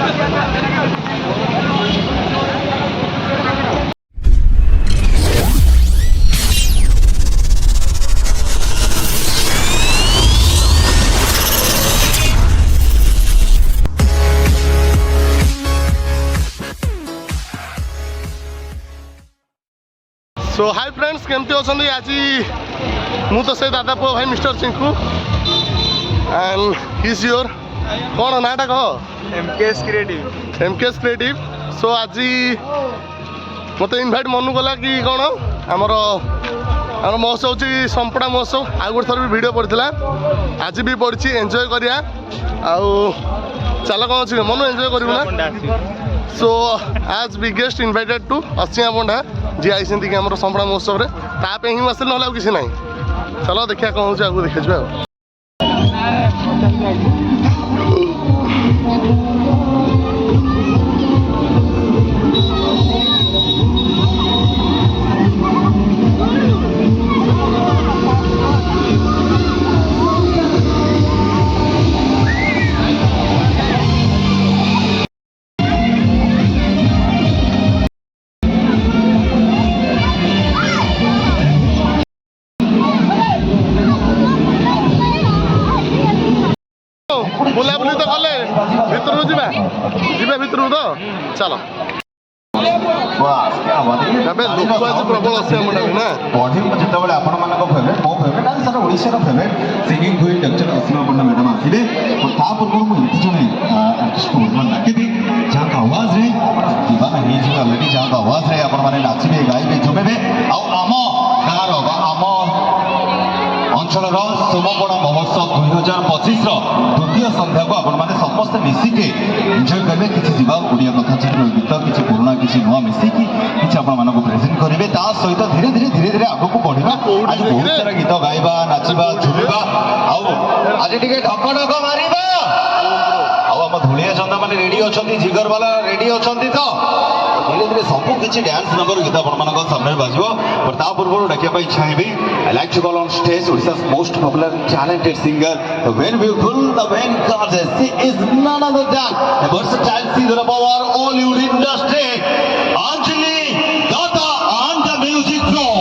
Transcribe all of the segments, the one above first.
सो hi friends केमती अच्छा आज मु तो से दादा पुओ भाई mister Chinku and his your कौन नाटा कह एमकेएस क्रिएटिव सो आज मत इनभाइट मनु गला कि कौन आमर आम महोत्सव हूँ संपड़ा महोत्सव आउ गोटे थर भी वीडियो पड़ा आज भी पड़ी एंजॉय करिया आउ चल कौन अच्छे मनु एंजॉय करूँ सो आज बिगेस्ट इनवाइटेड टू असिया पंडा जी आई कि आम संपड़ा महोत्सव में ताप ही आसे ना किसी ना चलो देखिए कौन हो आगे देखा बुलाबुली तो कले भितर जीवा भितर तो चलो लोक आज प्रबल अच्छे ना पढ़े जिते आपण मान फेवरेट मो फेवरेट आज सारा Odisha favourite singing queen doctor Asima Panda madam आसिले ता पूर्व मुझे जड़े आर्टिस्ट को बर्तमान डाकिबी जहाँ आवाज रे दीवाना हो अलरेडी जहाँ आवाज रे आपण मैंने नाचे गाइबे झुमेबे आम गाँव आम अंचल सोमपड़ा महोत्सव 2025 द्वितीय संध्या को आपण मैंने समस्ते मिसिके एंजॉय करेंगे किसी जीवा ओडिया कथा चित्र गीत किसी पुराना किसी नुआ मिसिकी किसी आपण प्रेजेंट करेंगे ता सहित धीरे धीरे आग को बढ़ा आज बहुत सारा गीत गाइबा नाचवा झुमिबा आज टे ढक ढक मारिबा आम धूलिया चंदा मैंने रेडी अच्छा जिगर वाला रेडी अच्छा तो धीरे धीरे सब किसी डांस नंबर गीत आपण सामने बाजो और ता पूर्व डाकिया चाहबी I like to call on stage Odisha's most popular talented singer, the very beautiful, the very gorgeous. She is none other than a versatile singer of our Hollywood industry, Anjali Datta on the music floor.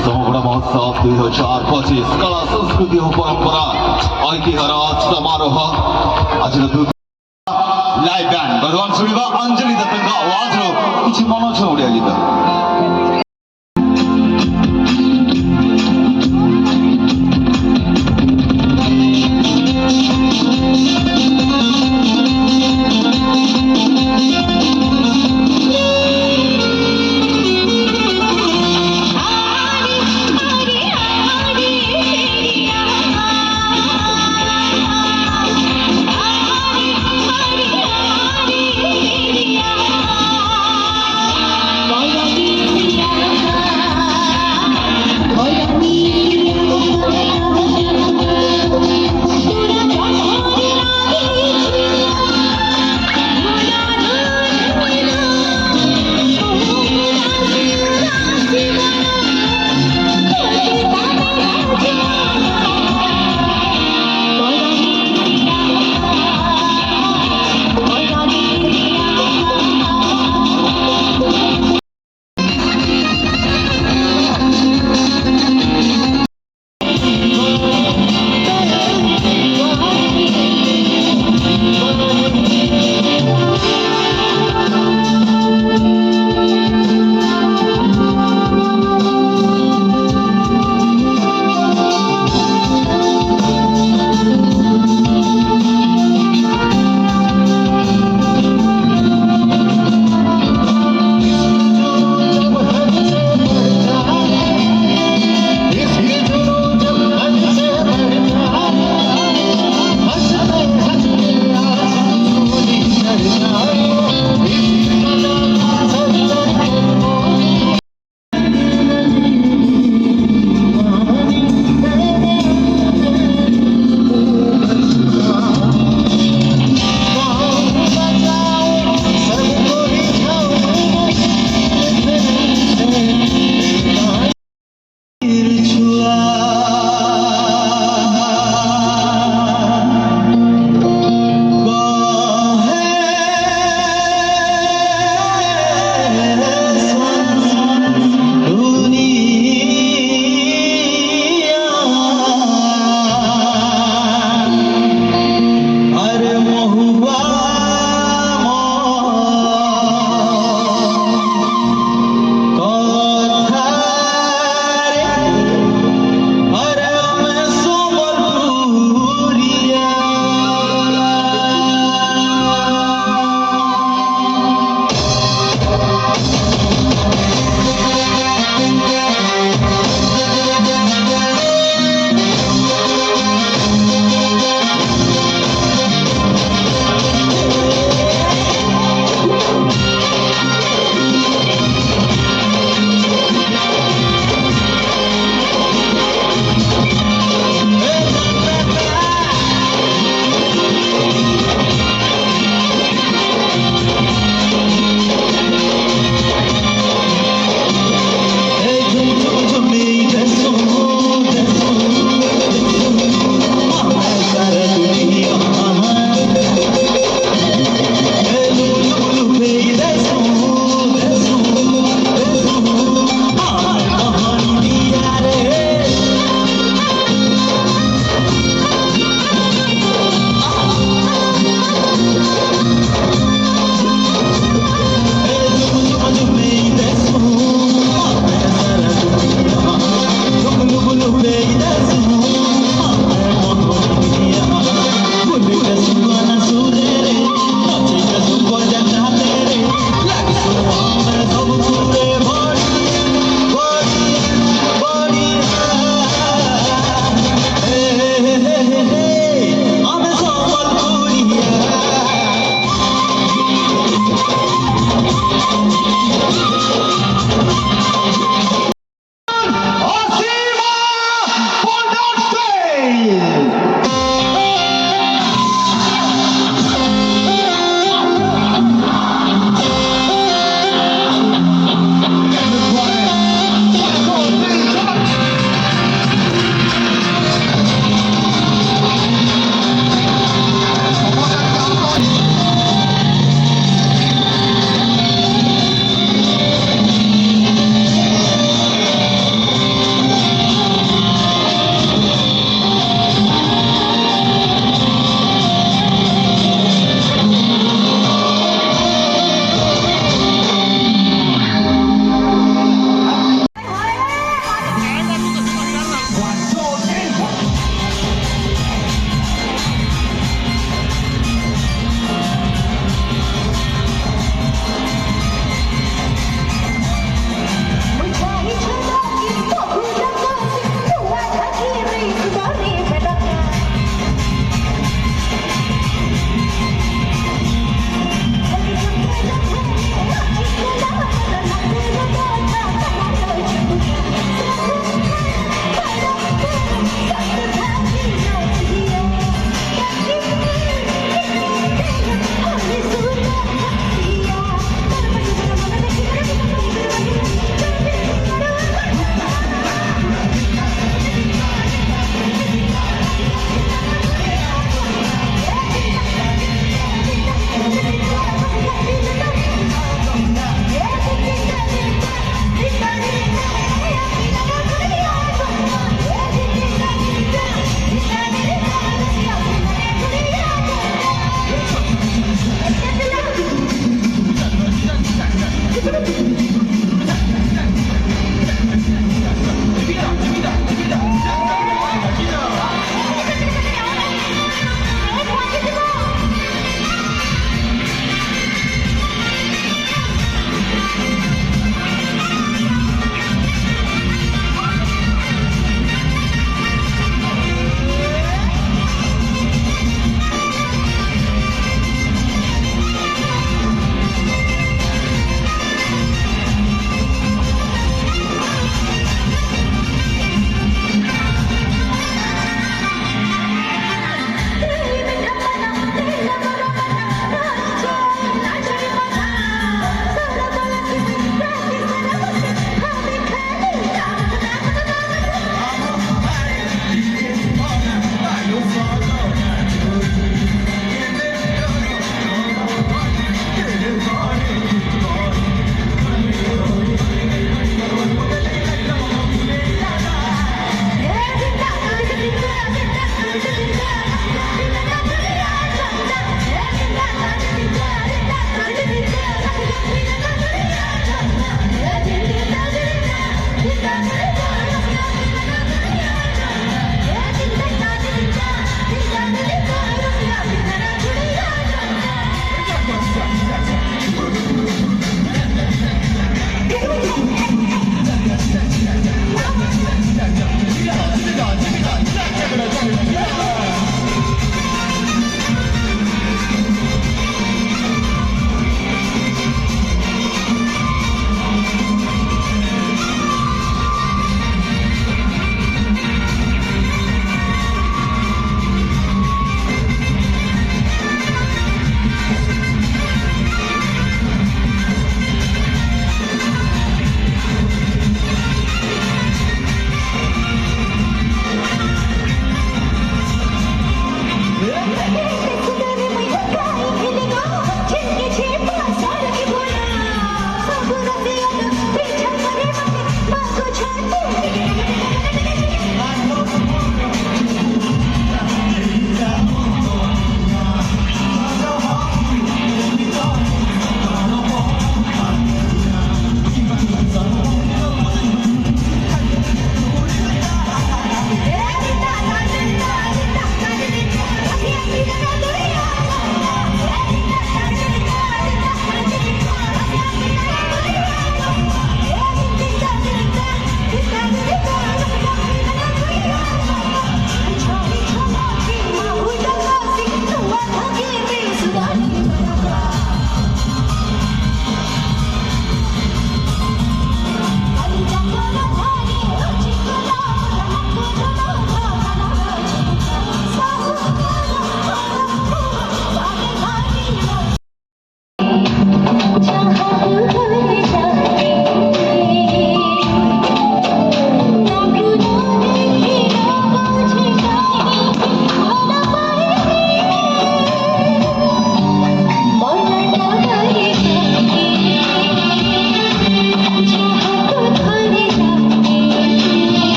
समग्र महोत्सव 2025 कला संस्कृति और परंपरा ऐतिहासिक समारोह आज live band भगवान सुनिबा अंजलि दत्त का आवाज रो किछि मन छ ओडिया गीत Bye.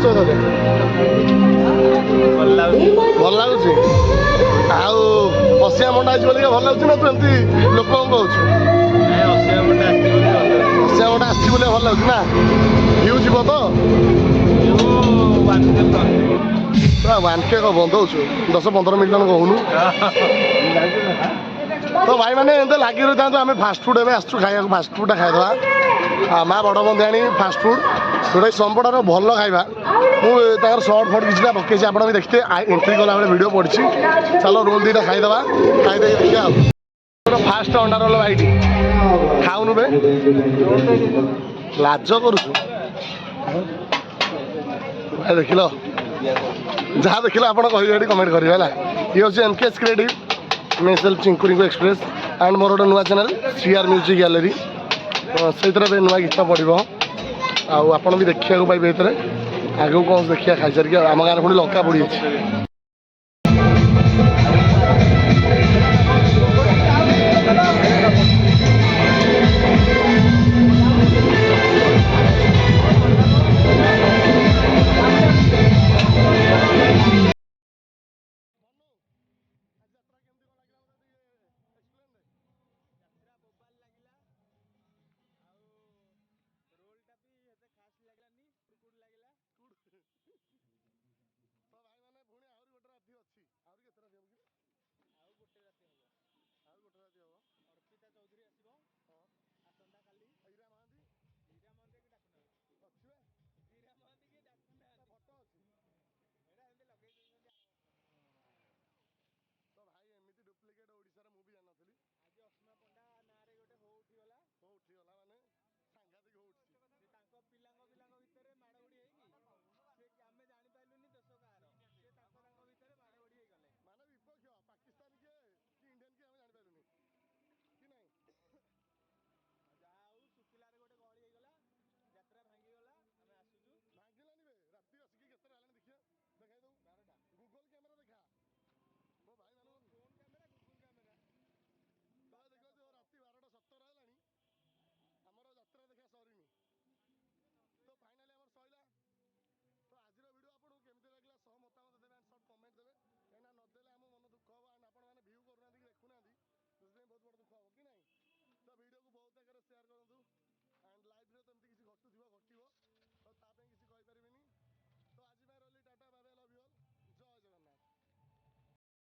ବସିବ ତତେ ଭଲ ଲାଗୁଛି ଆଉ ଅସିଆ ମଣ୍ଡା ହେଇଛି ବୋଲି ଭଲ ଲାଗୁଛି ନା ତୁ ଏମିତି ଲୋକଙ୍କୁ କହୁଛୁ ଅସିଆ ମଣ୍ଡା ଆସିଛି ବୋଲି ଭଲ ଲାଗୁଛି ନା ଭିଉ ଯିବ ତ ପୁରା 1K କଣ ବନ୍ଧଉଛୁ 10-15 ମିଲିୟନ କହୁନୁ ତ ଭାଇମାନେ ଏମିତି ଲାଗି ରହିଥାନ୍ତୁ ଆମେ ଫାଷ୍ଟଫୁଡ୍ ଏବେ ଆସିଛୁ ଖାଇବାକୁ ଫାଷ୍ଟଫୁଡ୍ଟା ଖାଇଦେବା ମା ବଡ଼ ବନ୍ଧିଆଣୀ ଫାଷ୍ଟଫୁଡ୍ ଯେଉଁଟାକି ସମ୍ପଡ଼ାର ଭଲ ଖାଇବା ମୁଁ ତାଙ୍କର ସର୍ଟ ଫଟ୍ କିଛିଟା ପକେଇଛି ଆପଣ ବି ଦେଖିଥିବେ ଏଣ୍ଟ୍ରି କଲାବେଳେ ଭିଡ଼ିଓ ପଡ଼ିଛି ଚାଲ ରୋଲ୍ ଦୁଇଟା ଖାଇଦେବା ଖାଇଦେଇକି ଦେଖିବା ଆଉ ଫାଷ୍ଟ ଅଣ୍ଡା ରୋଲ୍ ଭାଇଟି ଖାଉନୁ ବେ ଲାଜ କରୁଛୁ ଭାଇ ଦେଖିଲ ଯାହା ଦେଖିଲ ଆପଣ କହିବେ ଏଠି କମେଣ୍ଟ କରିବେ ହେଲା ଇଏ ହେଉଛି MKS କ୍ରିଏଟିଭ୍ ମିସେଲ୍ ଚିଙ୍କୁରିଙ୍କୁ ଏକ୍ସପ୍ରେସ୍ ଆଣ୍ଡ ମୋର ଗୋଟେ ନୂଆ ଚ୍ୟାନେଲ୍ CR ମ୍ୟୁଜିକ୍ ଗ୍ୟାଲେରୀ ସେଇଥିରେ ଏବେ ନୂଆ ଗୀତ ପଡ଼ିବ ଆଉ ଆପଣ ବି ଦେଖିବାକୁ ପାଇବେ ଏଥିରେ ଆଗକୁ କ'ଣ ଦେଖିବା ଖାଇସାରିକି ଆମ ଗାଁରେ ପୁଣି ଲଙ୍କା ପଡ଼ିଯାଇଛି